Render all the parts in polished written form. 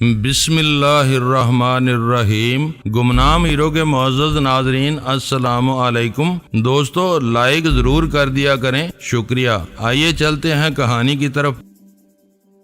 بسم اللہ الرحمن الرحیم۔ گمنام ہیرو کے معزز ناظرین السلام علیکم۔ دوستو لائک ضرور کر دیا کریں، شکریہ۔ آئیے چلتے ہیں کہانی کی طرف۔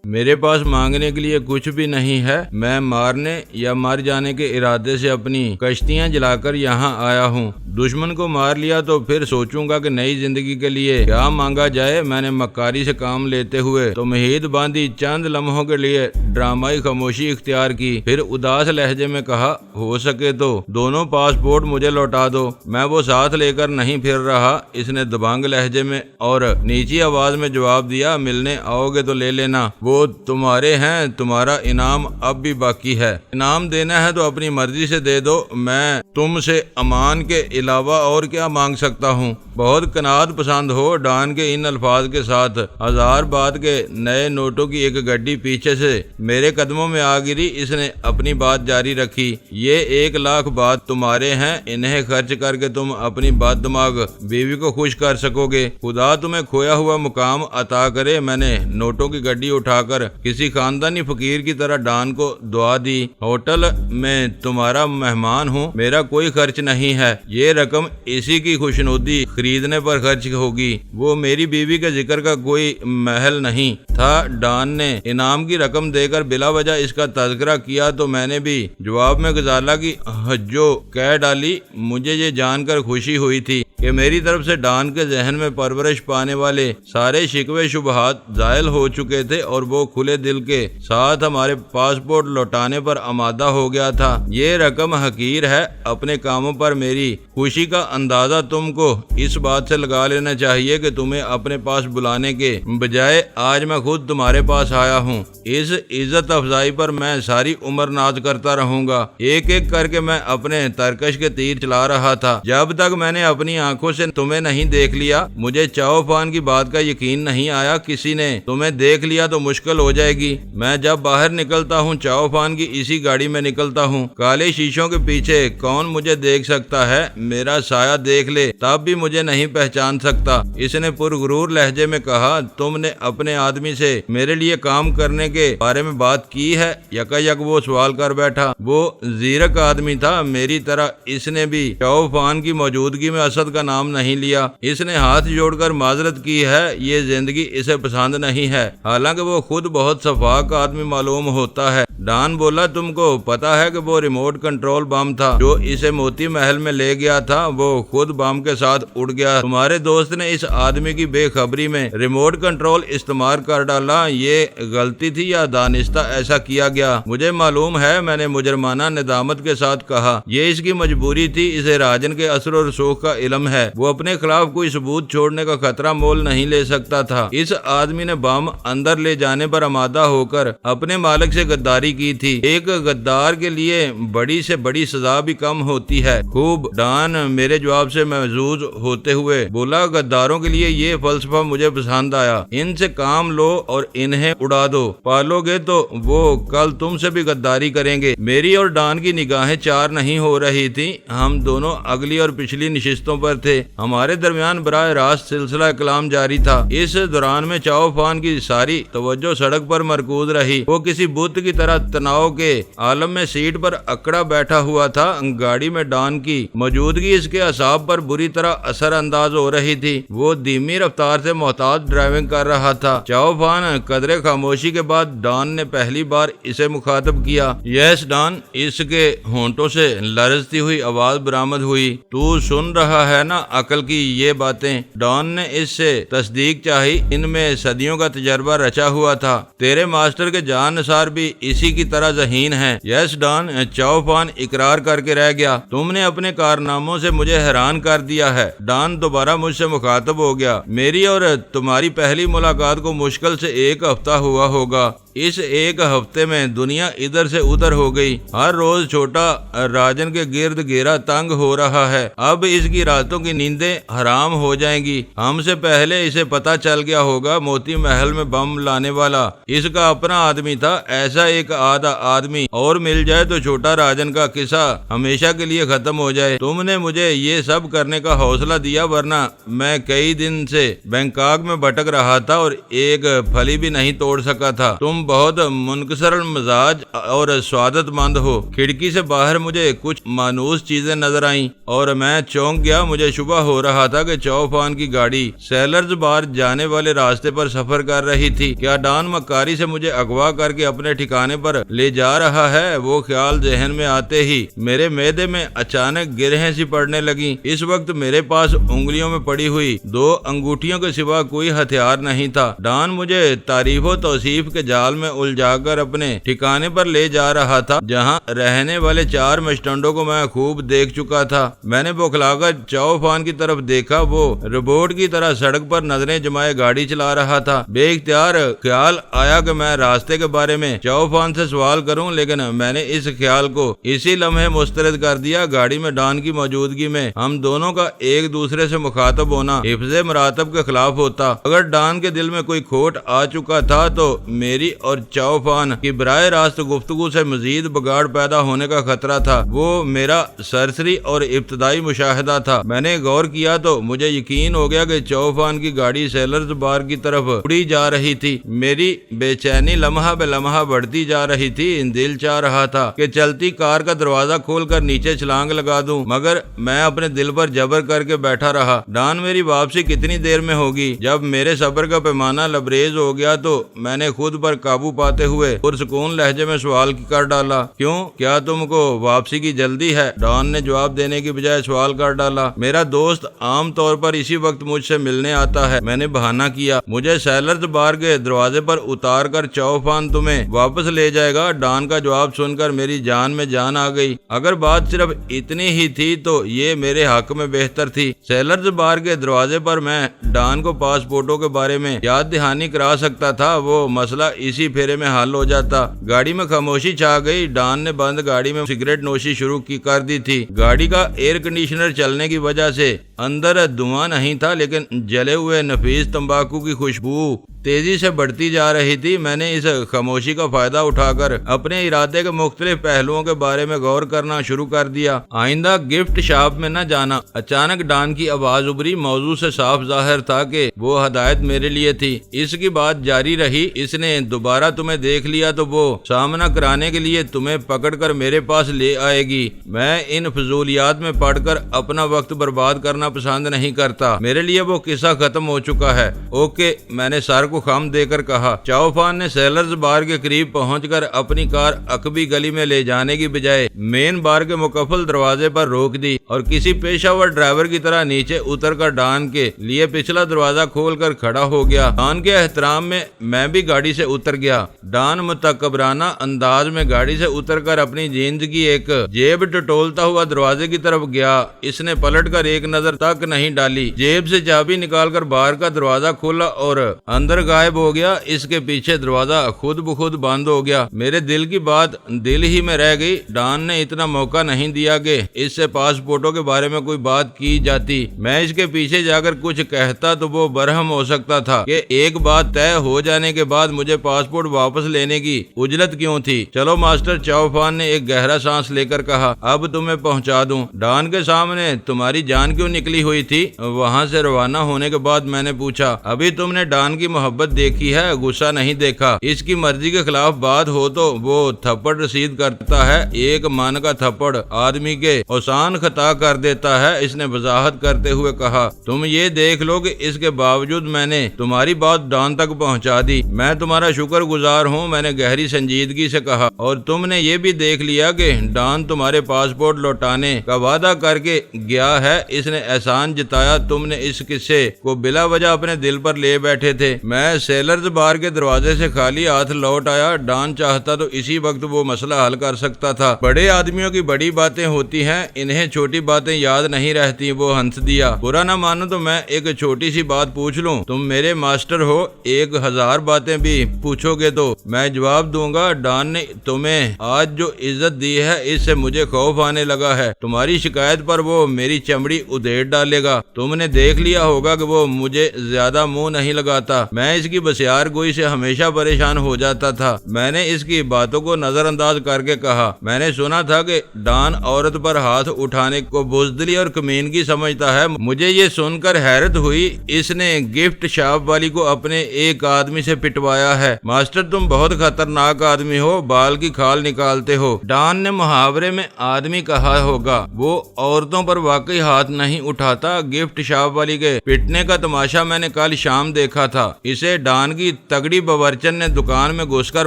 میرے پاس مانگنے کے لیے کچھ بھی نہیں ہے، میں مارنے یا مر جانے کے ارادے سے اپنی کشتیاں جلا کر یہاں آیا ہوں۔ دشمن کو مار لیا تو پھر سوچوں گا کہ نئی زندگی کے لیے کیا مانگا جائے۔ میں نے مکاری سے کام لیتے ہوئے تمہید باندھی، چند لمحوں کے لیے ڈرامائی خاموشی اختیار کی، پھر اداس لہجے میں کہا، ہو سکے تو دونوں پاسپورٹ مجھے لوٹا دو، میں وہ ساتھ لے کر نہیں پھر رہا۔ اس نے دبنگ لہجے میں اور نیچی آواز میں جواب دیا، ملنے آؤ گے تو لے لینا، وہ تمہارے ہیں، تمہارا انعام اب بھی باقی ہے۔ انعام دینا ہے تو اپنی مرضی سے دے دو، میں تم سے امان کے علاوہ اور کیا مانگ سکتا ہوں؟ بہت قناعت پسند ہو۔ ڈان کے ان الفاظ کے ساتھ ہزار بات کے نئے نوٹوں کی ایک گڈی پیچھے سے میرے قدموں میں آ گری۔ اس نے اپنی بات جاری رکھی، یہ 1,00,000 بات تمہارے ہیں، انہیں خرچ کر کے تم اپنی بد دماغ بیوی کو خوش کر سکو گے۔ خدا تمہیں کھویا ہوا مقام عطا کرے۔ میں نے نوٹوں کی گڈی اٹھا کر کسی خاندانی فقیر کی طرح ڈان کو دعا دی۔ ہوٹل میں تمہارا مہمان ہوں، میرا کوئی خرچ نہیں ہے، یہ رقم اسی کی خوشنودی خریدنے پر خرچ ہوگی، وہ میری بیوی کے ذکر کا کوئی محل نہیں تھا۔ ڈان نے انعام کی رقم دے کر بلا وجہ اس کا تذکرہ کیا تو میں نے بھی جواب میں غزالہ کی حجو کہہ ڈالی۔ مجھے یہ جان کر خوشی ہوئی تھی کہ میری طرف سے ڈان کے ذہن میں پرورش پانے والے سارے شکوے شبہات زائل ہو چکے تھے اور وہ کھلے دل کے ساتھ ہمارے پاسپورٹ لوٹانے پر آمادہ ہو گیا تھا۔ یہ رقم حقیر ہے، اپنے کاموں پر میری خوشی کا اندازہ تم کو اس بات سے لگا لینا چاہیے کہ تمہیں اپنے پاس بلانے کے بجائے آج میں خود تمہارے پاس آیا ہوں۔ اس عزت افزائی پر میں ساری عمر ناز کرتا رہوں گا۔ ایک ایک کر کے میں اپنے ترکش کے تیر چلا رہا تھا، جب تک میں نے اپنی آنکھوں سے تمہیں نہیں دیکھ لیا۔ مجھے چاؤ فان کی بات کا یقین نہیں آیا، کسی نے تمہیں دیکھ لیا تو مشکل ہو جائے گی۔ میں جب باہر نکلتا ہوں چاؤ فان کی اسی گاڑی میں نکلتا ہوں۔ کالے شیشوں کے پیچھے کون مجھے دیکھ سکتا ہے؟ میرا سایہ دیکھ لے تب بھی مجھے نہیں پہچان سکتا۔ اس نے پرغرور لہجے میں کہا، تم نے اپنے آدمی سے میرے لیے کام کرنے کے بارے میں بات کی ہے؟ یکا یک وہ سوال کر بیٹھا۔ وہ زیرک آدمی تھا میری طرح، اس نے بھی چاؤ فان کی موجودگی میں اسد کا نام نہیں لیا۔ اس نے ہاتھ جوڑ کر معذرت کی ہے، یہ زندگی اسے پسند نہیں ہے، حالانکہ وہ خود بہت شفاق آدمی معلوم ہوتا ہے۔ ڈان بولا، تم کو پتا ہے کہ وہ ریموٹ کنٹرول بم تھا جو اسے موتی محل میں لے گیا تھا، وہ خود بم کے ساتھ اڑ گیا۔ تمہارے دوست نے اس آدمی کی بے خبری میں ریموٹ کنٹرول استعمال کر ڈالا، یہ غلطی تھی یا دانستہ ایسا کیا گیا؟ مجھے معلوم ہے، میں نے مجرمانہ ندامت کے ساتھ کہا، یہ اس کی مجبوری تھی، اسے راجن کے اثر و رسوخ کا علم ہے، وہ اپنے خلاف کوئی ثبوت چھوڑنے کا خطرہ مول نہیں لے سکتا تھا۔ اس آدمی نے بم اندر لے جانے پر آمادہ ہو کر اپنے مالک سے غداری کی تھی، ایک غدار کے لیے بڑی سے بڑی سزا بھی کم ہوتی ہے۔ خوب، ڈان میرے جواب سے محظوظ ہوتے ہوئے بولا، غداروں کے لیے یہ فلسفہ مجھے پسند آیا، ان سے کام لو اور انہیں اڑا دو، پالو گے تو وہ کل تم سے بھی غداری کریں گے۔ میری اور ڈان کی نگاہیں چار نہیں ہو رہی تھی، ہم دونوں اگلی اور پچھلی نشستوں پر تھے، ہمارے درمیان براہ راست سلسلہ کلام جاری تھا۔ اس دوران میں چاؤ فان کی ساری توجہ سڑک پر مرکوز رہی، وہ کسی بت کی طرح تناؤ کے عالم میں سیٹ پر اکڑا بیٹھا ہوا تھا۔ گاڑی میں ڈان کی موجودگی اس کے اعصاب پر بری طرح اثر انداز ہو رہی تھی، وہ دھیمی رفتار سے محتاط ڈرائیونگ کر رہا تھا۔ چاؤ فان قدرے خاموشی کے بعد ڈان نے پہلی بار اسے مخاطب کیا۔ یس ڈان، اس کے ہونٹوں سے لرزتی ہوئی آواز برآمد ہوئی۔ تو سن رہا ہے نا عقل کی یہ باتیں؟ ڈان نے اس سے تصدیق چاہی، ان میں صدیوں کا تجربہ رچا ہوا تھا، تیرے ماسٹر کے جان نثار بھی اسی کی طرح ذہین ہیں۔ یس ڈان، چاؤ فان اقرار کر کے رہ گیا، تم نے اپنے کارناموں سے مجھے حیران کر دیا ہے۔ ڈان دوبارہ مجھ سے مخاطب ہو گیا، میری اور تمہاری پہلی ملاقات کو مشکل سے 1 ہفتہ ہوا ہوگا، اس 1 ہفتے میں دنیا ادھر سے ادھر ہو گئی، ہر روز چھوٹا راجن کے گرد گھیرا تنگ ہو رہا ہے، اب اس کی راتوں کی نیندیں حرام ہو جائیں گی۔ ہم سے پہلے اسے پتا چل گیا ہوگا موتی محل میں بم لانے والا اس کا اپنا آدمی تھا، ایسا ایک آدھا آدمی اور مل جائے تو چھوٹا راجن کا قصہ ہمیشہ کے لیے ختم ہو جائے۔ تم نے مجھے یہ سب کرنے کا حوصلہ دیا، ورنہ میں کئی دن سے بینکاک میں بھٹک رہا تھا اور ایک پھلی بھی نہیں توڑ سکا تھا۔ تم بہت منکسر المزاج اور سعادت مند ہو۔ کھڑکی سے باہر مجھے کچھ مانوس چیزیں نظر آئیں اور میں چونک گیا۔ مجھے شبہ ہو رہا تھا کہ چوفان کی گاڑی سیلرز بار جانے والے راستے پر سفر کر رہی تھی۔ کیا ڈان مکاری سے مجھے اغوا کر کے اپنے ٹھکانے پر لے جا رہا ہے؟ وہ خیال ذہن میں آتے ہی میرے معدے میں اچانک گرہیں سی پڑنے لگیں۔ اس وقت میرے پاس انگلیوں میں پڑی ہوئی 2 انگوٹھیوں کے سوا کوئی ہتھیار نہیں تھا۔ ڈان مجھے تعریف و توصیف کے جال میں الجھا کر اپنے ٹھکانے پر لے جا رہا تھا، جہاں رہنے والے 4 مسٹنڈوں کو میں خوب دیکھ چکا تھا۔ میں نے بوکھلا کر چوفان کی طرف دیکھا۔ وہ روبوٹ کی طرح سڑک پر نظریں جمائے گاڑی چلا رہا تھا۔ بے اختیار خیال آیا کہ میں راستے کے بارے میں چوفان سے سوال کروں، لیکن میں نے اس خیال کو اسی لمحے مسترد کر دیا۔ گاڑی میں ڈان کی موجودگی میں ہم دونوں کا ایک دوسرے سے مخاطب ہونا حفظ مراتب کے خلاف ہوتا۔ اگر ڈان کے دل میں کوئی کھوٹ آ چکا تھا تو میری اور چوفان کی براہ راست گفتگو سے مزید بگاڑ پیدا ہونے کا خطرہ تھا۔ وہ میرا سرسری اور ابتدائی مشاہدہ تھا۔ میں نے غور کیا تو مجھے یقین ہو گیا کہ چوفان کی گاڑی سیلرز بار کی طرف اڑی جا رہی تھی۔ میری بے چینی لمحہ بے لمحہ بڑھتی جا رہی تھی۔ دل چاہ رہا تھا کہ چلتی کار کا دروازہ کھول کر نیچے چھلانگ لگا دوں، مگر میں اپنے دل پر جبر کر کے بیٹھا رہا۔ ڈان میری واپسی کتنی دیر میں ہوگی؟ جب میرے صبر کا پیمانہ لبریز ہو گیا تو میں نے خود پر قابو پاتے ہوئے پرسکون لہجے میں سوال کر ڈالا، کیوں؟ کیا تم کو واپسی کی جلدی ہے؟ ڈان نے جواب دینے کی بجائے سوال کر ڈالا، میرا دوست عام طور پر اسی وقت مجھ سے ملنے آتا ہے۔ میں نے بہانہ کیا، مجھے سیلرز بار کے دروازے پر اتار کر چوفان تمہیں واپس لے جائے گا۔ ڈان کا جواب سن کر میری جان میں جان آ گئی۔ اگر بات صرف اتنی ہی تھی تو یہ میرے حق میں بہتر تھی۔ سیلرز بار کے دروازے پر میں ڈان کو پاسپورٹوں کے بارے میں یاد دہانی کرا سکتا تھا، وہ مسئلہ اسی پھیرے میں حل ہو جاتا۔ گاڑی میں خاموشی چھا گئی۔ ڈان نے بند گاڑی میں سگریٹ نوشی شروع کر دی تھی۔ گاڑی کا ایئر کنڈیشنر چلنے کی وجہ سے اندر دھواں نہیں تھا، لیکن جلے ہوئے نفیس تمباکو کی خوشبو تیزی سے بڑھتی جا رہی تھی۔ میں نے اس خاموشی کا فائدہ اٹھا کر اپنے ارادے کے مختلف پہلوؤں کے بارے میں غور کرنا شروع کر دیا۔ آئندہ گفٹ شاپ میں نہ جانا۔ اچانک ڈان کی آواز ابری۔ موضوع سے صاف ظاہر تھا کہ وہ ہدایت میرے لیے تھی۔ اس کی بات جاری رہی، اس نے دوبارہ تمہیں دیکھ لیا تو وہ سامنا کرانے کے لیے تمہیں پکڑ کر میرے پاس لے آئے گی۔ میں ان فضولیات میں پڑھ کر اپنا وقت برباد کرنا پسند نہیں کرتا۔ میرے لیے وہ قصہ ختم ہو چکا ہے۔ اوکے، میں نے سر کو خم دے کر کہا۔ چوفان نے سیلرز بار کے قریب پہنچ کر اپنی کار عقبی گلی میں لے جانے کی بجائے مین بار کے مقفل دروازے پر روک دی اور کسی پیشہ ور ڈرائیور کی طرح نیچے اتر کر ڈان کے لیے پچھلا دروازہ کھول کر کھڑا ہو گیا۔ ڈان کے احترام میں بھی گاڑی سے اتر گیا۔ ڈان متکبرانہ انداز میں گاڑی سے اتر کر اپنی جینز کی ایک جیب ٹٹولتا ہوا دروازے کی طرف گیا۔ اس نے پلٹ کر ایک نظر تک نہیں ڈالی۔ جیب سے چابی نکال کر باہر کا دروازہ کھولا اور اندر غائب ہو گیا۔ اس کے پیچھے دروازہ خود بخود بند ہو گیا۔ میرے دل کی بات دل ہی میں رہ گئی۔ ڈان نے اتنا موقع نہیں دیا کہ اس سے پاسپورٹوں کے بارے میں کوئی بات کی جاتی۔ میں اس کے پیچھے جا کر کچھ کہتا تو وہ برہم ہو سکتا تھا کہ ایک بات طے ہو جانے کے بعد مجھے پاسپورٹ واپس لینے کی اجلت کیوں تھی۔ چلو ماسٹر، چوفان نے ایک گہرا سانس لے کر کہا، اب تمہیں پہنچا دوں۔ ڈان کے سامنے تمہاری جان کیوں نکلی ہوئی تھی؟ وہاں سے روانہ ہونے کے بعد میں نے پوچھا، ابھی تم نے ڈان کی محبت دیکھی ہے، غصہ نہیں دیکھا۔ اس کی مرضی کے خلاف بات ہو تو وہ تھپڑ رسید کرتا ہے۔ ایک من کا تھپڑ آدمی کے اوسان خطا کر دیتا ہے۔ اس نے وضاحت کرتے ہوئے کہا، تم یہ دیکھ لو کہ اس کے باوجود میں نے تمہاری بات ڈان تک پہنچا دی۔ میں تمہارا شکر گزار ہوں، میں نے گہری سنجیدگی سے کہا، اور تم نے یہ بھی دیکھ لیا کہ ڈان تمہارے پاسپورٹ لوٹانے کا وعدہ کر کے گیا ہے۔ اس نے احسان جتایا۔ تم نے اس قصے کو بلا وجہ اپنے دل پر لے بیٹھے تھے۔ میں سیلرز بار کے دروازے سے خالی ہاتھ لوٹ آیا۔ ڈان چاہتا تو اسی وقت وہ مسئلہ حل کر سکتا تھا۔ بڑے آدمیوں کی بڑی باتیں ہوتی ہیں، انہیں چھوٹی باتیں یاد نہیں رہتی۔ وہ ہنس دیا۔ برا نہ مانو تو میں ایک چھوٹی سی بات پوچھ لوں؟ تم میرے ماسٹر ہو، 1000 باتیں بھی پوچھو گے تو میں جواب دوں گا۔ ڈان نے تمہیں آج جو عزت دی ہے اس سے مجھے خوف آنے لگا ہے۔ تمہاری شکایت پر وہ میری چمڑی ادھیڑ گھسیٹ ڈالے گا۔ تم نے دیکھ لیا ہوگا کہ وہ مجھے زیادہ منہ نہیں لگاتا، میں اس کی بسیار گوئی سے ہمیشہ پریشان ہو جاتا تھا۔ میں نے اس کی باتوں کو نظر انداز کر کے کہا، میں نے سنا تھا کہ ڈان عورت پر ہاتھ اٹھانے کو بزدلی اور کمینگی سمجھتا ہے۔ مجھے یہ سن کر حیرت ہوئی، اس نے گفٹ شاپ والی کو اپنے ایک آدمی سے پٹوایا ہے۔ ماسٹر تم بہت خطرناک آدمی ہو، بال کی کھال نکالتے ہو۔ ڈان نے محاورے میں آدمی کہا ہوگا، وہ عورتوں پر واقعی ہاتھ نہیں اٹھاتا۔ گفٹ شاپ والی کے پٹنے کا تماشا میں نے کل شام دیکھا تھا، اسے ڈان کی تگڑی باورچن نے دکان میں گھس کر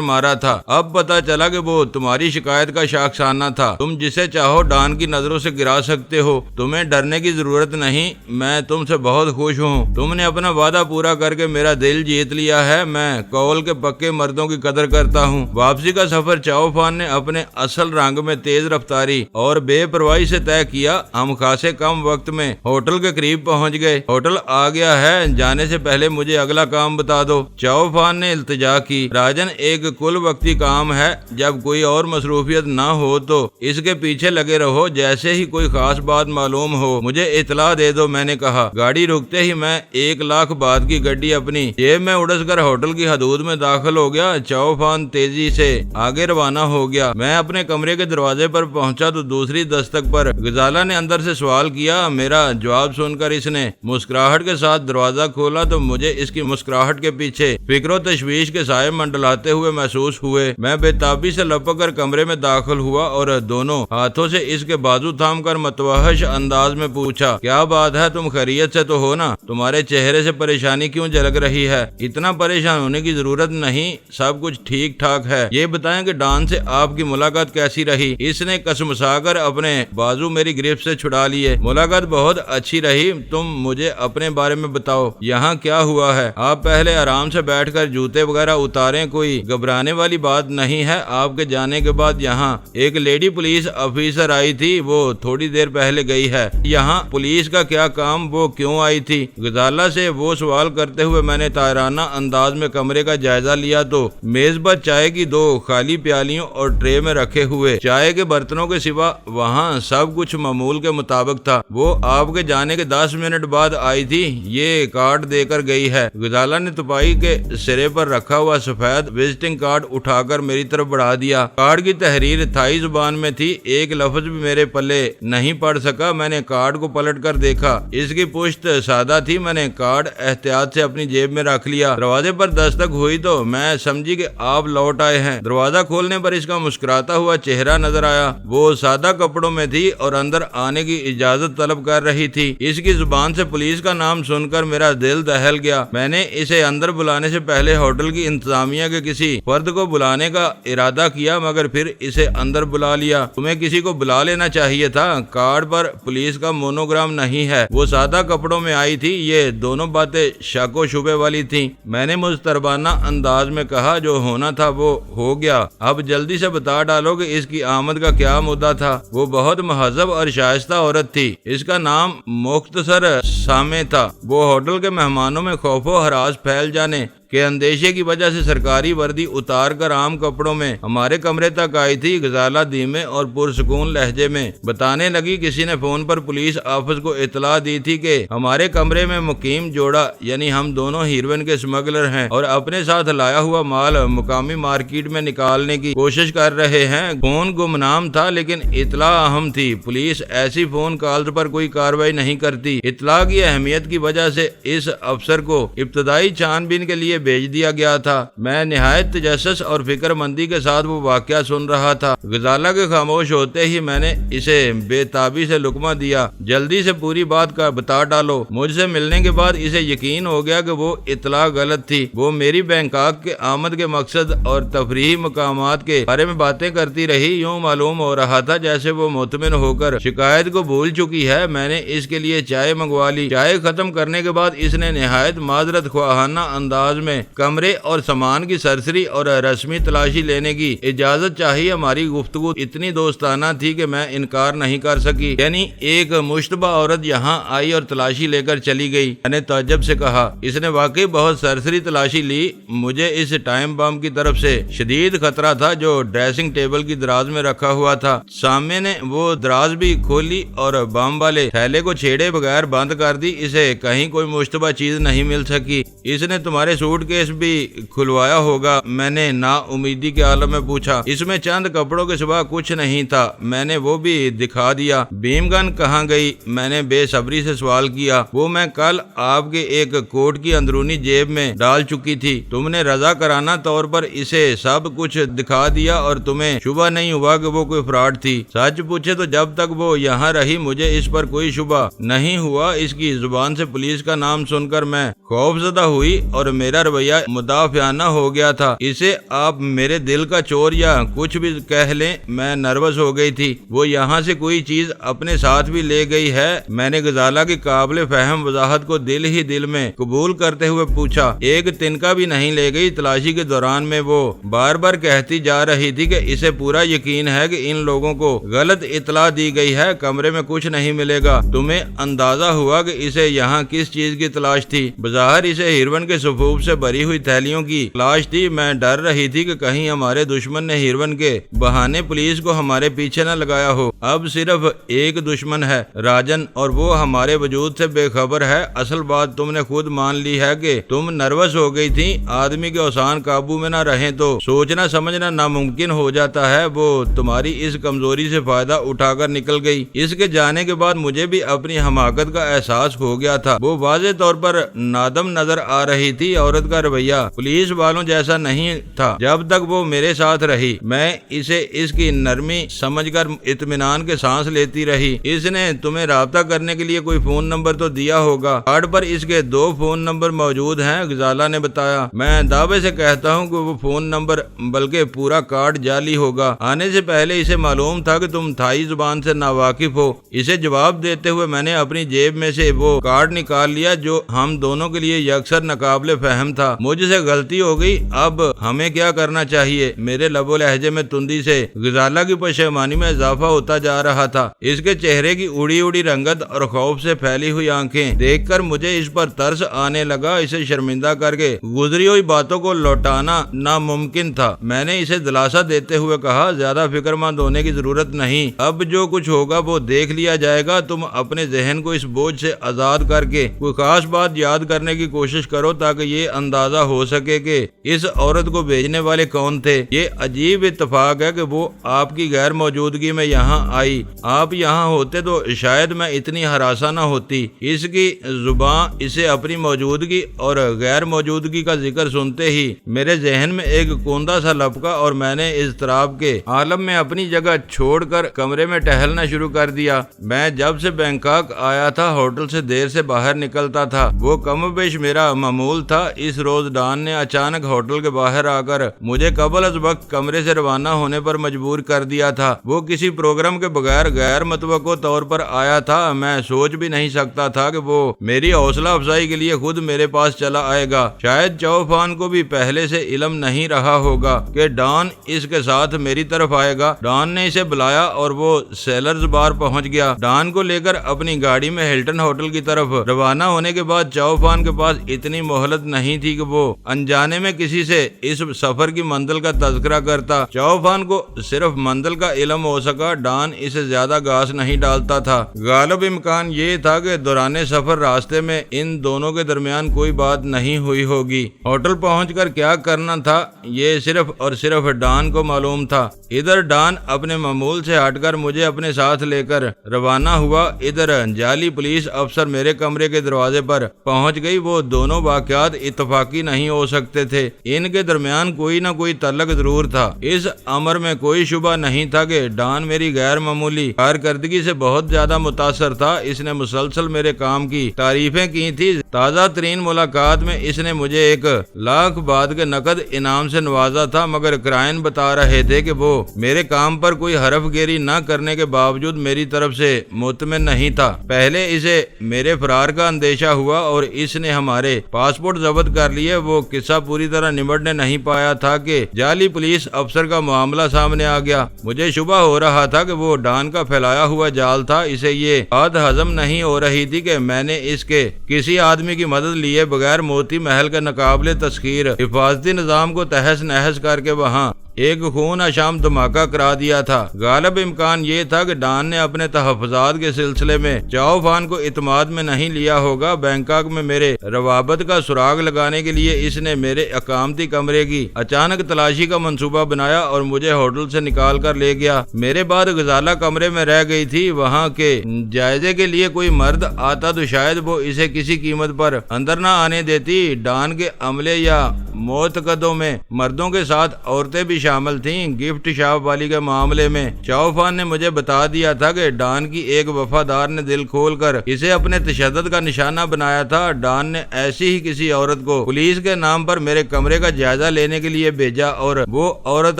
مارا تھا۔ اب پتا چلا کہ وہ تمہاری شکایت کا شاخسانہ تھا۔ تم جسے چاہو ڈان کی نظروں سے گرا سکتے ہو، تمہیں ڈرنے کی ضرورت نہیں۔ میں تم سے بہت خوش ہوں، تم نے اپنا وعدہ پورا کر کے میرا دل جیت لیا ہے۔ میں کول کے پکے مردوں کی قدر کرتا ہوں۔ واپسی کا سفر چاؤ فان نے اپنے اصل رنگ میں تیز رفتاری اور بے پرواہی سے طے کیا۔ ہم خاصے کم وقت میں ہوٹل کے قریب پہنچ گئے۔ ہوٹل آ گیا ہے، جانے سے پہلے مجھے اگلا کام بتا دو، چاؤ فان نے التجا کی۔ راجن ایک کل وقتی کام ہے، جب کوئی اور مصروفیت نہ ہو تو اس کے پیچھے لگے رہو، جیسے ہی کوئی خاص بات معلوم ہو مجھے اطلاع دے دو، میں نے کہا۔ گاڑی رکتے ہی میں 1,00,000 بات کی گڈی اپنی جیب میں اڑس کر ہوٹل کی حدود میں داخل ہو گیا۔ چاؤ فان تیزی سے آگے روانہ ہو گیا۔ میں اپنے کمرے کے دروازے پر پہنچا تو دوسری دستک پر غزالہ نے اندر سے سوال کیا۔ میرا جواب سن کر اس نے مسکراہٹ کے ساتھ دروازہ کھولا تو مجھے اس کی مسکراہٹ کے پیچھے فکر و تشویش کے سائے منڈلاتے ہوئے محسوس ہوئے۔ میں بے تابی سے لپک کر کمرے میں داخل ہوا اور دونوں ہاتھوں سے اس کے بازو تھام کر متوحش انداز میں پوچھا، کیا بات ہے، تم خیریت سے تو ہو نا؟ تمہارے چہرے سے پریشانی کیوں جھلک رہی ہے؟ اتنا پریشان ہونے کی ضرورت نہیں، سب کچھ ٹھیک ٹھاک ہے۔ یہ بتائیں کہ ڈان سے آپ کی ملاقات کیسی رہی؟ اس نے کسمسا کر اپنے بازو میری گرفت سے چھڑا لیے۔ ملاقات بہت اچھی رہی، تم مجھے اپنے بارے میں بتاؤ، یہاں کیا ہوا ہے؟ آپ پہلے آرام سے بیٹھ کر جوتے وغیرہ اتاریں، کوئی گھبرانے والی بات نہیں ہے۔ آپ کے جانے کے بعد یہاں ایک لیڈی پولیس آفیسر آئی تھی، وہ تھوڑی دیر پہلے گئی ہے۔ یہاں پولیس کا کیا کام، وہ کیوں آئی تھی؟ غزالہ سے وہ سوال کرتے ہوئے میں نے طائرانہ انداز میں کمرے کا جائزہ لیا تو میز پر چائے کی 2 خالی پیالیوں اور ٹرے میں رکھے ہوئے چائے کے برتنوں کے سوا وہاں سب کچھ معمول کے مطابق تھا۔ وہ آپ کے جانے کے 10 منٹ بعد آئی تھی، یہ کارڈ دے کر گئی ہے۔ غزالہ نے تپائی کے سرے پر رکھا ہوا سفید وزٹنگ کارڈ اٹھا کر میری طرف بڑھا دیا۔ کارڈ کی تحریر تھائی زبان میں تھی، ایک لفظ بھی میرے پلے نہیں پڑ سکا۔ میں نے کارڈ کو پلٹ کر دیکھا، اس کی پشت سادہ تھی۔ میں نے کارڈ احتیاط سے اپنی جیب میں رکھ لیا۔ دروازے پر دستک ہوئی تو میں سمجھی کہ آپ لوٹ آئے ہیں۔ دروازہ کھولنے پر اس کا مسکراتا ہوا چہرہ نظر آیا۔ وہ سادہ کپڑوں میں تھی اور اندر آنے کی اجازت طلب کر رہی تھی۔ اس کی زبان سے پولیس کا نام سن کر میرا دل دہل گیا۔ میں نے اسے اندر بلانے سے پہلے ہوٹل کی انتظامیہ کے کسی فرد کو بلانے کا ارادہ کیا، مگر پھر اسے اندر بلا لیا۔ تمہیں کسی کو بلا لینا چاہیے تھا، کارڈ پر پولیس کا مونوگرام نہیں ہے۔ وہ سادہ کپڑوں میں آئی تھی، یہ دونوں باتیں شک و شبے والی تھیں۔ میں نے مضطربانہ انداز میں کہا، جو ہونا تھا وہ ہو گیا، اب جلدی سے بتا ڈالو کہ اس کی آمد کا کیا مدعا تھا۔ وہ بہت مہذب اور شائستہ عورت تھی، اس کا نام مختصر سامع تھا۔ وہ ہوٹل کے مہمانوں میں خوف و ہراس پھیل جانے کے اندیشے کی وجہ سے سرکاری وردی اتار کر عام کپڑوں میں ہمارے کمرے تک آئی تھی۔ غزالہ دھیمے اور پرسکون لہجے میں بتانے لگی، کسی نے فون پر پولیس آفس کو اطلاع دی تھی کہ ہمارے کمرے میں مقیم جوڑا، یعنی ہم دونوں ہیروئن کے اسمگلر ہیں اور اپنے ساتھ لایا ہوا مال مقامی مارکیٹ میں نکالنے کی کوشش کر رہے ہیں۔ فون گمنام تھا لیکن اطلاع اہم تھی۔ پولیس ایسی فون کالز پر کوئی کارروائی نہیں کرتی۔ اطلاع کی اہمیت کی وجہ سے اس افسر کو ابتدائی چھان بین کے لیے بھیج دیا گیا تھا۔ میں نہایت تجسس اور فکر مندی کے ساتھ وہ واقعہ سن رہا تھا۔ غزالہ کے خاموش ہوتے ہی میں نے اسے بے تابی سے لقمہ دیا، جلدی سے پوری بات کا بتا ڈالو۔ مجھ سے ملنے کے بعد اسے یقین ہو گیا کہ وہ اطلاع غلط تھی۔ وہ میری بینکاک کے آمد کے مقصد اور تفریحی مقامات کے بارے میں باتیں کرتی رہی۔ یوں معلوم ہو رہا تھا جیسے وہ مطمئن ہو کر شکایت کو بھول چکی ہے۔ میں نے اس کے لیے چائے منگوا لی۔ چائے ختم کرنے کے بعد اس نے نہایت معذرت خواہانہ انداز میں میں کمرے اور سامان کی سرسری اور رسمی تلاشی لینے کی اجازت چاہیے۔ ہماری گفتگو اتنی دوستانہ تھی کہ میں انکار نہیں کر سکی۔ یعنی ایک مشتبہ عورت یہاں آئی اور تلاشی لے کر چلی گئی۔ میں نے تعجب سے کہا، اس نے واقعی بہت سرسری تلاشی لی۔ مجھے اس ٹائم بم کی طرف سے شدید خطرہ تھا جو ڈریسنگ ٹیبل کی دراز میں رکھا ہوا تھا۔ سامنے نے وہ دراز بھی کھولی اور بم والے تھیلے کو چھیڑے بغیر بند کر دی۔ اسے کہیں کوئی مشتبہ چیز نہیں مل سکی۔ اس نے تمہارے سوٹ کیس بھی کھلوایا ہوگا؟ میں نے نا امیدی کے عالم میں پوچھا۔ اس میں چند کپڑوں کے سوا کچھ نہیں تھا۔ میں نے وہ بھی دکھا دیا۔ بیم گن کہاں گئی؟ میں نے بے صبری سے سوال کیا۔ وہ میں کل آپ کے ایک کوٹ کی اندرونی جیب میں ڈال چکی تھی۔ تم نے رضا کرانہ طور پر اسے سب کچھ دکھا دیا اور تمہیں شبہ نہیں ہوا کہ وہ کوئی فراڈ تھی؟ سچ پوچھے تو جب تک وہ یہاں رہی مجھے اس پر کوئی شبہ نہیں ہوا۔ اس کی زبان سے پولیس کا نام سن کر میں خوف زدہ ہوئی اور میرا رویہ مدافعانہ ہو گیا تھا۔ اسے آپ میرے دل کا چور یا کچھ بھی کہہ لیں، میں نروس ہو گئی تھی۔ وہ یہاں سے کوئی چیز اپنے ساتھ بھی لے گئی ہے؟ میں نے غزالہ کی قابل فہم وضاحت کو دل ہی دل میں قبول کرتے ہوئے پوچھا۔ ایک تنکا بھی نہیں لے گئی۔ تلاشی کے دوران میں وہ بار بار کہتی جا رہی تھی کہ اسے پورا یقین ہے کہ ان لوگوں کو غلط اطلاع دی گئی ہے، کمرے میں کچھ نہیں ملے گا۔ تمہیں اندازہ ہوا کہ اسے یہاں کس چیز کی تلاش تھی؟ بظاہر اسے ہیروئن کے صفوف سے بھری ہوئی تھیلیوں کی تلاش تھی۔ میں ڈر رہی تھی کہ کہیں ہمارے دشمن نے ہیروئن کے بہانے پولیس کو ہمارے پیچھے نہ لگایا ہو۔ اب صرف ایک دشمن ہے، راجن، اور وہ ہمارے وجود سے بے خبر ہے۔ اصل بات تم نے خود مان لی ہے کہ تم نروس ہو گئی تھی۔ آدمی کے اوسان قابو میں نہ رہیں تو سوچنا سمجھنا ناممکن ہو جاتا ہے۔ وہ تمہاری اس کمزوری سے فائدہ اٹھا کر نکل گئی۔ اس کے جانے کے بعد مجھے بھی اپنی حماقت کا احساس ہو گیا تھا۔ وہ واضح طور پر نادم نظر آ رہی تھی۔ عورت کا رویہ پولیس والوں جیسا نہیں تھا جب تک وہ میرے ساتھ رہی۔ میں اسے اس کی نرمی سمجھ کر اطمینان کے سانس لیتی رہی۔ اس نے تمہیں رابطہ کرنے کے لیے کوئی فون نمبر تو دیا ہوگا؟ کارڈ پر اس کے 2 فون نمبر موجود ہیں، غزالہ نے بتایا۔ میں دعوے سے کہتا ہوں کہ وہ فون نمبر بلکہ پورا کارڈ جعلی ہوگا۔ آنے سے پہلے اسے معلوم تھا کہ تم تھائی زبان سے ناواقف ہو۔ اسے جواب دیتے ہوئے میں نے اپنی جیب میں سے وہ کارڈ نکال لیا جو ہم دونوں کے لیے یکسر ناقابل فہم تھا۔ مجھ سے غلطی ہو گئی، اب ہمیں کیا کرنا چاہیے؟ میرے لب و لہجے میں تندی سے غزالہ کی پشیمانی میں اضافہ ہوتا جا رہا تھا۔ اس کے چہرے کی اڑی اڑی رنگت اور خوف سے پھیلی ہوئی آنکھیں دیکھ کر مجھے اس پر ترس آنے لگا۔ اسے شرمندہ کر کے گزری ہوئی باتوں کو لوٹانا ناممکن تھا۔ میں نے اسے دلاسا دیتے ہوئے کہا، زیادہ فکر مند ہونے کی ضرورت نہیں، اب جو کچھ ہوگا وہ دیکھ لیا جائے گا۔ تم اپنے ذہن کو اس بوجھ سے آزاد کر کے کوئی خاص بات یاد کرنے کی کوشش کرو تاکہ یہ اندازہ ہو سکے کہ اس عورت کو بھیجنے والے کون تھے۔ یہ عجیب اتفاق ہے کہ وہ آپ کی غیر موجودگی میں یہاں آئی۔ آپ یہاں ہوتے تو شاید میں اتنی ہراساں نہ ہوتی۔ اس کی زبان اسے اپنی موجودگی اور غیر موجودگی کا ذکر سنتے ہی میرے ذہن میں ایک کوندا سا لپکا اور میں نے اضطراب کے عالم میں اپنی جگہ چھوڑ کر کمرے میں ٹہلنا شروع کر دیا۔ میں جب سے بینکاک آیا تھا ہوٹل سے دیر سے باہر نکلتا تھا۔ وہ کم و بیش میرا معمول تھا۔ اس روز ڈان نے اچانک ہوٹل کے باہر آ کر مجھے قبل از وقت کمرے سے روانہ ہونے پر مجبور کر دیا تھا۔ وہ کسی پروگرام کے بغیر غیر متوقع طور پر آیا تھا۔ میں سوچ بھی نہیں سکتا تھا کہ وہ میری حوصلہ افزائی کے لیے خود میرے پاس چلا آئے گا۔ شاید چوفان کو بھی پہلے سے علم نہیں رہا ہوگا کہ ڈان اس کے ساتھ میری طرف آئے گا۔ ڈان نے اسے بلایا اور وہ سیلرز بار پہنچ گیا۔ ڈان کو لے کر اپنی گاڑی میں ہلٹن ہوٹل کی طرف روانہ ہونے کے بعد چوفان کے پاس اتنی مہلت نہیں تھی کہ وہ انجانے میں کسی سے اس سفر کی منزل کا تذکرہ کرتا۔ چوفان کو صرف منزل کا علم ہو سکا، ڈان اسے زیادہ گھاس نہیں ڈالتا تھا۔ غالب امکان یہ تھا کہ دوران سفر راستے میں ان دونوں کے درمیان کوئی بات نہیں ہوئی ہوگی۔ ہوٹل پہنچ کر کیا کرنا تھا یہ صرف اور صرف ڈان کو معلوم تھا۔ ادھر ڈان اپنے معمول سے ہٹ کر مجھے اپنے ساتھ لے کر روانہ ہوا، ادھر جعلی پولیس افسر میرے کمرے کے دروازے پر پہنچ گئی۔ وہ دونوں واقعات اتفاقی نہیں ہو سکتے تھے، ان کے درمیان کوئی نہ کوئی تعلق ضرور تھا۔ اس امر میں کوئی شبہ نہیں تھا کہ ڈان میری غیر معمولی کارکردگی سے بہت زیادہ متاثر تھا۔ اس نے مسلسل میرے کام کی تعریفیں کی تھی۔ تازہ ترین ملاقات میں اس نے مجھے 1,00,000 بعد کے نقد انعام سے نوازا تھا، مگر کرائن بتا رہے تھے کہ وہ میرے کام پر کوئی حرف گیری نہ کرنے کے باوجود میری طرف سے مطمئن نہیں تھا۔ پہلے اسے میرے فرار کا اندیشہ ہوا اور اس نے ہمارے پاسپورٹ ضبط کر لیے وہ قصہ پوری طرح نمٹنے نہیں پایا تھا کہ جعلی پولیس افسر کا معاملہ سامنے آ گیا۔ مجھے شبہ ہو رہا تھا کہ وہ ڈان کا پھیلایا ہوا جال تھا۔ اسے یہ بات ہضم نہیں ہو رہی تھی کہ میں نے اس کے کسی آدمی کی مدد لیے بغیر موتی محل کے ناقابل تسخیر حفاظتی نظام کو تہس نہس کر کے وہاں ایک خون آشام دھماکہ کرا دیا تھا۔ غالب امکان یہ تھا کہ ڈان نے اپنے تحفظات کے سلسلے میں چاؤ فان کو اعتماد میں نہیں لیا ہوگا۔ بینکاک میں میرے روابط کا سراغ لگانے کے لیے اس نے میرے اقامتی کمرے کی اچانک تلاشی کا منصوبہ بنایا اور مجھے ہوٹل سے نکال کر لے گیا۔ میرے بعد غزالہ کمرے میں رہ گئی تھی۔ وہاں کے جائزے کے لیے کوئی مرد آتا تو شاید وہ اسے کسی قیمت پر اندر نہ آنے دیتی۔ ڈان کے عملے یا معتقدوں میں مردوں کے ساتھ عورتیں بھی شامل تھیں۔ گفٹ شاپ والی کے معاملے میں چاؤ فان نے مجھے بتا دیا تھا کہ ڈان کی ایک وفادار نے دل کھول کر اسے اپنے تشدد کا نشانہ بنایا تھا۔ ڈان نے ایسی ہی کسی عورت کو پولیس کے نام پر میرے کمرے کا جائزہ لینے کے لیے بھیجا اور وہ عورت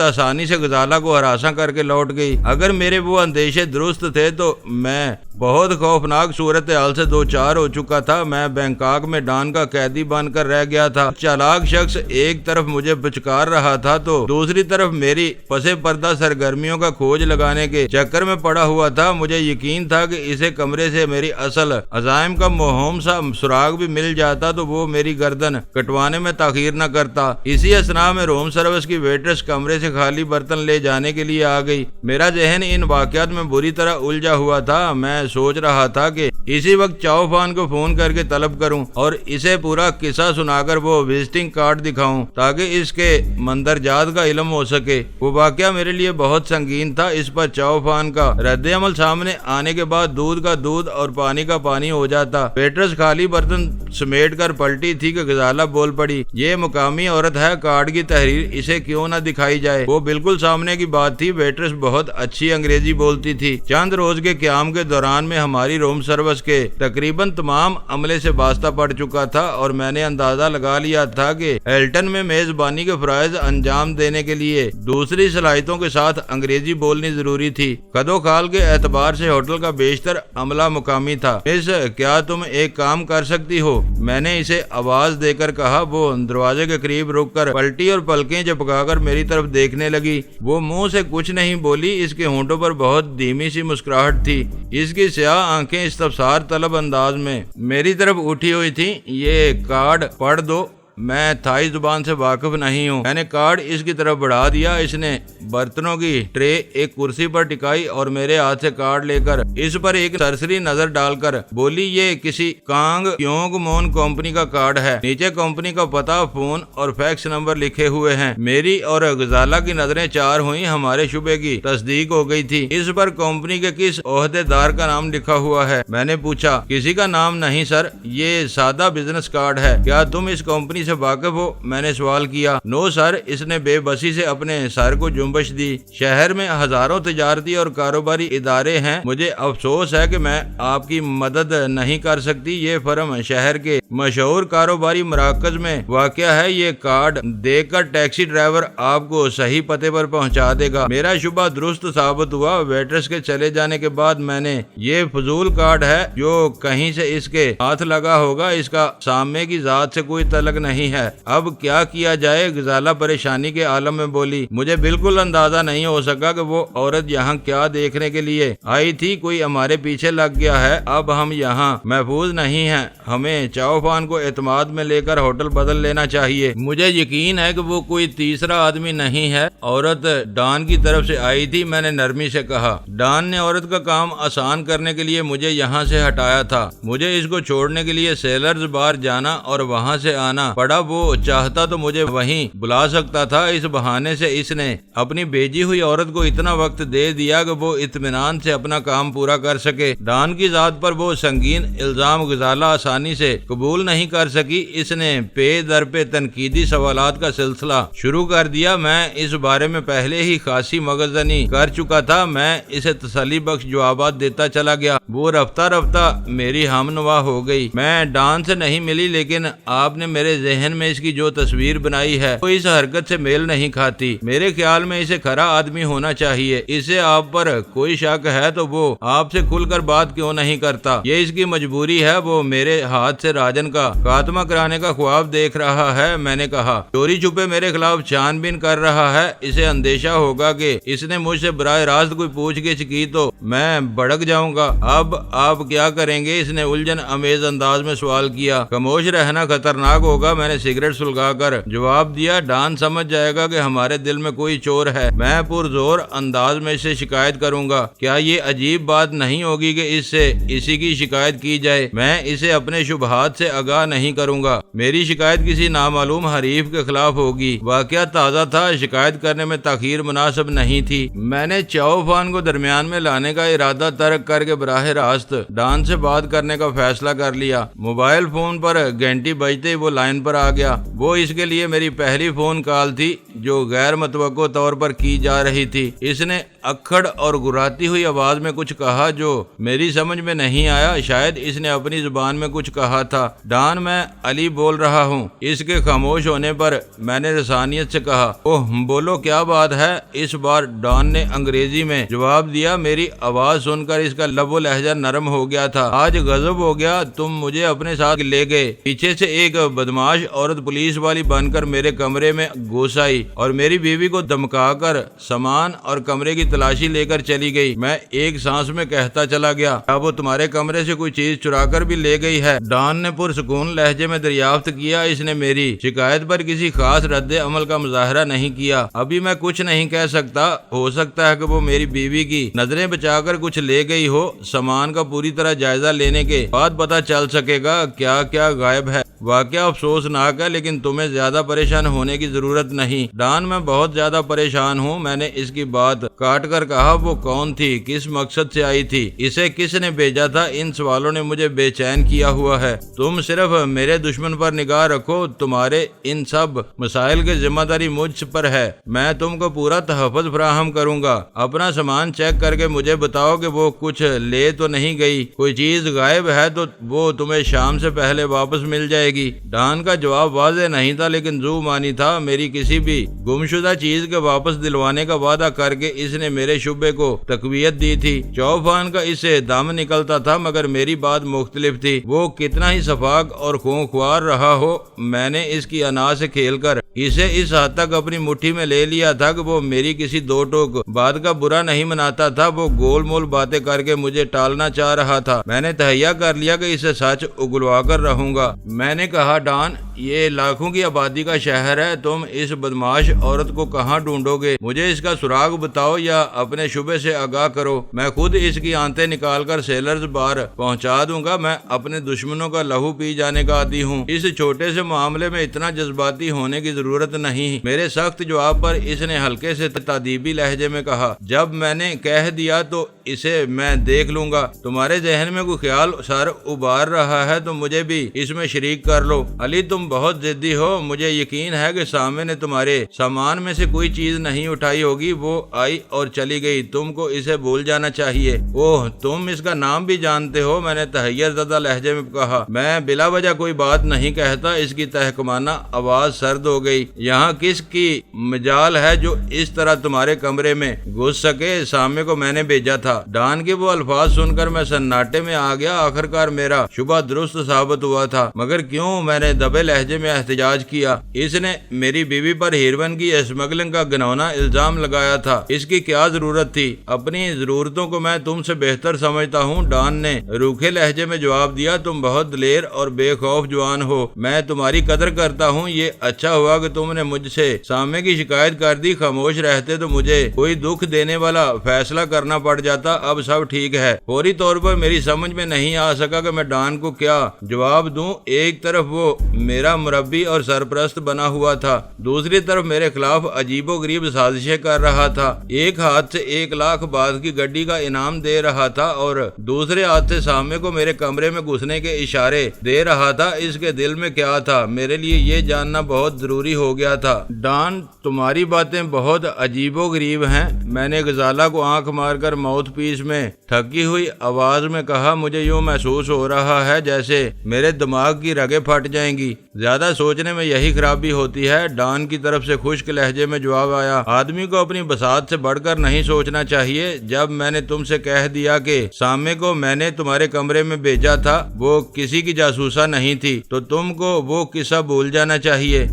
آسانی سے غزالہ کو ہراساں کر کے لوٹ گئی۔ اگر میرے وہ اندیشے درست تھے تو میں بہت خوفناک صورتحال سے دو چار ہو چکا تھا۔ میں بینکاک میں ڈان کا قیدی بن کر رہ گیا تھا۔ چالاک شخص ایک طرف مجھے پچکار رہا تھا تو دوسری طرف میری پس پردہ سرگرمیوں کا کھوج لگانے کے چکر میں پڑا ہوا تھا۔ مجھے یقین تھا کہ اسے کمرے سے میری اصل عزائم کا مہم سا سراغ بھی مل جاتا تو وہ میری گردن کٹوانے میں تاخیر نہ کرتا۔ اسی اثناء میں روم سروس کی ویٹرس کمرے سے خالی برتن لے جانے کے لیے آ گئی۔ میرا ذہن ان واقعات میں بری طرح الجھا ہوا تھا۔ میں سوچ رہا تھا کہ اسی وقت چاؤ فان کو فون کر کے طلب کروں اور اسے پورا قصہ سنا کر وہ وزٹنگ کارڈ دکھاؤں تاکہ اس کے مندرجات کا علم ہو سکے۔ وہ واقعہ میرے لیے بہت سنگین تھا۔ اس پر چاؤ فان کا رد عمل سامنے آنے کے بعد دودھ کا دودھ اور پانی کا پانی ہو جاتا۔ ویٹرس خالی برتن سمیٹ کر پلٹی تھی کہ غزالہ بول پڑی، یہ مقامی عورت ہے، کارڈ کی تحریر اسے کیوں نہ دکھائی جائے۔ وہ بالکل سامنے کی بات تھی۔ ویٹرس بہت اچھی انگریزی بولتی تھی۔ چند روز کے قیام کے دوران میں ہماری روم سروس کے تقریباً تمام عملے سے واسطہ پڑ چکا تھا اور میں نے اندازہ لگا لیا تھا کہ ہیلٹن میں میزبانی کے فرائض انجام دینے کے لیے دوسری صلاحیتوں کے ساتھ انگریزی بولنی ضروری تھی۔ قد و کال کے اعتبار سے ہوٹل کا بیشتر عملہ مقامی تھا۔ مس، کیا تم ایک کام کر سکتی ہو؟ میں نے اسے آواز دے کر کہا۔ وہ دروازے کے قریب رک کر پلٹی اور پلکیں جھپکا کر میری طرف دیکھنے لگی۔ وہ منہ سے کچھ نہیں بولی۔ اس کے ہونٹوں پر بہت دھیمی سی مسکراہٹ تھی۔ اس کی سیاہ آنکھیں استفسار طلب انداز میں میری طرف اٹھی ہوئی تھیں۔ یہ کارڈ پڑھ دو، میں تھائی زبان سے واقف نہیں ہوں۔ میں نے کارڈ اس کی طرف بڑھا دیا۔ اس نے برتنوں کی ٹرے ایک کرسی پر ٹکائی اور میرے ہاتھ سے کارڈ لے کر اس پر ایک سرسری نظر ڈال کر بولی، یہ کسی کانگ کیونگ مون کمپنی کا کارڈ ہے۔ نیچے کمپنی کا پتہ، فون اور فیکس نمبر لکھے ہوئے ہیں۔ میری اور غزالہ کی نظریں چار ہوئیں۔ ہمارے شبے کی تصدیق ہو گئی تھی۔ اس پر کمپنی کے کس عہدے دار کا نام لکھا ہوا ہے؟ میں نے پوچھا۔ کسی کا نام نہیں سر، یہ سادہ بزنس کارڈ ہے۔ کیا تم اس کمپنی سے واقف ہو؟ میں نے سوال کیا۔ نو سر، اس نے بے بسی سے اپنے سر کو جنبش دی۔ شہر میں ہزاروں تجارتی اور کاروباری ادارے ہیں۔ مجھے افسوس ہے کہ میں آپ کی مدد نہیں کر سکتی۔ یہ فرم شہر کے مشہور کاروباری مراکز میں واقع ہے۔ یہ کارڈ دیکھ کر ٹیکسی ڈرائیور آپ کو صحیح پتے پر پہنچا دے گا۔ میرا شبہ درست ثابت ہوا۔ ویٹرس کے چلے جانے کے بعد میں نے یہ فضول کارڈ ہے جو کہیں سے اس کے ہاتھ لگا ہوگا، اس کا سامنے کی ذات سے کوئی تعلق نہیں ہے۔ اب کیا کیا جائے؟ غزالہ پریشانی کے عالم میں بولی۔ مجھے بالکل اندازہ نہیں ہو سکا کہ وہ عورت یہاں کیا دیکھنے کے لیے آئی تھی۔ کوئی ہمارے پیچھے لگ گیا ہے۔ اب ہم یہاں محفوظ نہیں ہیں۔ ہمیں چاؤ فان کو اعتماد میں لے کر ہوٹل بدل لینا چاہیے۔ مجھے یقین ہے کہ وہ کوئی تیسرا آدمی نہیں ہے۔ عورت ڈان کی طرف سے آئی تھی، میں نے نرمی سے کہا۔ ڈان نے عورت کا کام آسان کرنے کے لیے مجھے یہاں سے ہٹایا تھا۔ مجھے اس کو چھوڑنے کے لیے سیلرز بار جانا اور وہاں سے آنا پڑا۔ وہ چاہتا تو مجھے وہیں بلا سکتا تھا۔ اس بہانے سے اس نے اپنی بھیجی ہوئی عورت کو اتنا وقت دے دیا کہ وہ اطمینان سے اپنا کام پورا کر سکے۔ ڈان کی ذات پر وہ سنگین الزام غزالہ آسانی سے قبول نہیں کر سکی۔ اس نے پے در پہ تنقیدی سوالات کا سلسلہ شروع کر دیا۔ میں اس بارے میں پہلے ہی خاصی مغزنی کر چکا تھا۔ میں اسے تسلی بخش جوابات دیتا چلا گیا۔ وہ رفتہ رفتہ میری ہم نوا ہو گئی۔ میں ڈان سے نہیں ملی، لیکن آپ نے میرے ذہن ذہن میں اس کی جو تصویر بنائی ہے وہ اس حرکت سے میل نہیں کھاتی۔ میرے خیال میں اسے کھرا آدمی ہونا چاہیے۔ اسے آپ پر کوئی شک ہے تو وہ آپ سے کھل کر بات کیوں نہیں کرتا؟ یہ اس کی مجبوری ہے۔ وہ میرے ہاتھ سے راجن کا خاتمہ کرانے کا خواب دیکھ رہا ہے۔ میں نے کہا، چوری چھپے میرے خلاف چھان بین کر رہا ہے۔ اسے اندیشہ ہوگا کہ اس نے مجھ سے براہ راست کوئی پوچھ گچھ کی تو میں بھڑک جاؤں گا۔ اب آپ کیا کریں گے؟ اس نے الجھن امیز انداز میں سوال کیا۔ خاموش رہنا خطرناک ہوگا، میں نے سگریٹ سلگا کر جواب دیا۔ ڈان سمجھ جائے گا کہ ہمارے دل میں کوئی چور ہے۔ میں پرزور انداز میں اسے شکایت کروں گا۔ کیا یہ عجیب بات نہیں ہوگی کہ اس سے اسی کی شکایت کی جائے؟ میں اسے اپنے شبہات سے آگاہ نہیں کروں گا۔ میری شکایت کسی نامعلوم حریف کے خلاف ہوگی۔ واقعہ تازہ تھا، شکایت کرنے میں تاخیر مناسب نہیں تھی۔ میں نے چاؤ فان کو درمیان میں لانے کا ارادہ ترک کر کے براہ راست ڈان سے بات کرنے کا فیصلہ کر لیا۔ موبائل فون پر گھنٹی بجتے ہی وہ لائن پر آ گیا۔ وہ اس کے لیے میری پہلی فون کال تھی جو غیر متوقع طور پر کی جا رہی تھی۔ اس نے اکھڑ اور گراتی ہوئی آواز میں کچھ کہا جو میری سمجھ میں نہیں آیا۔ شاید اس نے اپنی زبان میں کچھ کہا تھا۔ ڈان، میں علی بول رہا ہوں۔ اس کے خاموش ہونے پر میں نے رسانیت سے کہا، اوہ بولو کیا بات ہے؟ اس بار ڈان نے انگریزی میں جواب دیا۔ میری آواز سن کر اس کا لب و لہجہ نرم ہو گیا تھا۔ آج غضب ہو گیا، تم مجھے اپنے ساتھ لے گئے۔ پیچھے سے ایک بدماش عورت پولیس والی بن کر میرے کمرے میں گھس آئی اور میری بیوی کو دمکا کر سامان اور کمرے کی تلاشی لے کر چلی گئی۔ میں ایک سانس میں کہتا چلا گیا، کیا وہ تمہارے کمرے سے کوئی چیز چرا کر بھی لے گئی ہے؟ ڈان نے پرسکون لہجے میں دریافت کیا۔ اس نے میری شکایت پر کسی خاص رد عمل کا مظاہرہ نہیں کیا۔ ابھی میں کچھ نہیں کہہ سکتا۔ ہو سکتا ہے کہ وہ میری بیوی کی نظریں بچا کر کچھ لے گئی ہو۔ سامان کا پوری طرح جائزہ لینے کے بعد پتہ چل سکے گا کیا کیا غائب ہے۔ واقعہ افسوسناک ہے لیکن تمہیں زیادہ پریشان ہونے کی ضرورت نہیں۔ ڈان، میں بہت زیادہ پریشان ہوں۔ میں نے اس کی بات کاٹ کر کہا، وہ کون تھی؟ کس مقصد سے آئی تھی؟ اسے کس نے بھیجا تھا؟ ان سوالوں نے مجھے بے چین کیا ہوا ہے۔ تم صرف میرے دشمن پر نگاہ رکھو۔ تمہارے ان سب مسائل کی ذمہ داری مجھ پر ہے۔ میں تم کو پورا تحفظ فراہم کروں گا۔ اپنا سامان چیک کر کے مجھے بتاؤ کہ وہ کچھ لے تو نہیں گئی۔ کوئی چیز غائب ہے تو وہ تمہیں شام سے پہلے واپس مل جائے گی۔ ڈان کا جواب واضح نہیں تھا لیکن زو مانی تھا۔ میری کسی بھی گمشدہ چیز کے واپس دلوانے کا وعدہ کر کے اس نے میرے شبے کو تقویت دی تھی۔ چوفان کا اس سے دم نکلتا تھا مگر میری بات مختلف تھی۔ وہ کتنا ہی شفاق اور خونخوار رہا ہو، میں نے اس کی انا سے کھیل کر اسے اس حد تک اپنی مٹھی میں لے لیا تھا کہ وہ میری کسی دو ٹوک بات کا برا نہیں مناتا تھا۔ وہ گول مول باتیں کر کے مجھے ٹالنا چاہ رہا تھا۔ میں نے تہیہ کر لیا کہ اسے سچ اگلوا کر رہوں گا۔ میں نے کہا، ڈان، یہ لاکھوں کی آبادی کا شہر ہے، تم اس بدماش عورت کو کہاں ڈھونڈو گے؟ مجھے اس کا سراغ بتاؤ یا اپنے شبے سے آگاہ کرو۔ میں خود اس کی آنتیں نکال کر سیلرز بار پہنچا دوں گا۔ میں اپنے دشمنوں کا لہو پی جانے کا عادی ہوں۔ اس چھوٹے سے معاملے میں اتنا جذباتی ہونے کی ضرورت نہیں۔ میرے سخت جواب پر اس نے ہلکے سے تادیبی لہجے میں کہا، جب میں نے کہہ دیا تو اسے میں دیکھ لوں گا۔ تمہارے ذہن میں کوئی خیال سر ابار رہا ہے تو مجھے بھی اس میں شریک کر لو۔ علی، تم بہت ضدی ہو۔ مجھے یقین ہے کہ سامنے نے تمہارے سامان میں سے کوئی چیز نہیں اٹھائی ہوگی۔ وہ آئی اور چلی گئی، تم کو اسے بھول جانا چاہیے۔ اوہ، تم اس کا نام بھی جانتے ہو؟ میں نے تحیر زدہ لہجے میں کہا۔ میں بلا وجہ کوئی بات نہیں کہتا۔ اس کی تحکمانہ آواز سرد ہو گئی۔ یہاں کس کی مجال ہے جو اس طرح تمہارے کمرے میں گھس سکے؟ سامنے کو میں نے بھیجا تھا۔ ڈان کے وہ الفاظ سن کر میں سناٹے میں آ گیا۔ آخرکار میرا شبہ درست ثابت ہوا تھا، مگر کیوں؟ میں نے دبے لہجے میں احتجاج کیا۔ اس نے میری بیوی پر ہیروئن کی اسمگلنگ کا گھناؤنا الزام لگایا تھا۔ اس کی کیا ضرورت تھی؟ اپنی ضرورتوں کو میں تم سے بہتر سمجھتا ہوں، ڈان نے روکھے لہجے میں جواب دیا۔ تم بہت دلیر اور بے خوف جوان ہو، میں تمہاری قدر کرتا ہوں۔ یہ اچھا ہوا کہ تم نے مجھ سے سامنے کی شکایت کر دی۔ خاموش رہتے تو مجھے کوئی دکھ دینے والا فیصلہ کرنا پڑ جاتا۔ اب سب ٹھیک ہے۔ فوری طور پر میری سمجھ میں نہیں آ سکا کہ میں ڈان کو کیا جواب دوں۔ ایک طرف وہ میرا مربی اور سرپرست بنا ہوا تھا، دوسری طرف میرے خلاف عجیب و غریب سازشیں کر رہا تھا۔ ایک ہاتھ سے 1,00,000 بات کی گڈی کا انعام دے رہا تھا اور دوسرے ہاتھ سے سامنے کو میرے کمرے میں گھسنے کے اشارے دے رہا تھا۔ اس کے دل میں کیا تھا، میرے لیے یہ جاننا بہت ضروری ہو گیا تھا۔ ڈان، تمہاری باتیں بہت عجیب و غریب ہیں، میں نے غزالہ کو آنکھ مار کر ماؤتھ پیس میں تھکی ہوئی آواز میں کہا۔ مجھے یوں محسوس ہو رہا ہے جیسے میرے دماغ کی رگیں پھٹ جائیں گی۔ زیادہ سوچنے میں یہی خرابی ہوتی ہے۔ ڈان کی طرف سے خشک لہجے میں جواب آیا، آدمی کو اپنی بساط سے بڑھ کر نہیں سوچنا چاہیے۔ جب میں نے تم سے کہہ دیا کہ سامے کو میں نے تمہارے کمرے میں بھیجا تھا، وہ کسی کی جاسوسا نہیں تھی، تو تم کو وہ قصہ بھول جانا چاہیے۔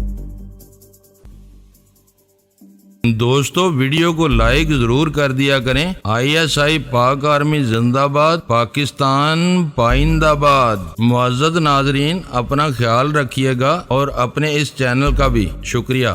دوستو ویڈیو کو لائک ضرور کر دیا کریں۔ ISI پاک آرمی زندہ باد، پاکستان پائندہ باد۔ معزز ناظرین، اپنا خیال رکھیے گا اور اپنے اس چینل کا بھی شکریہ۔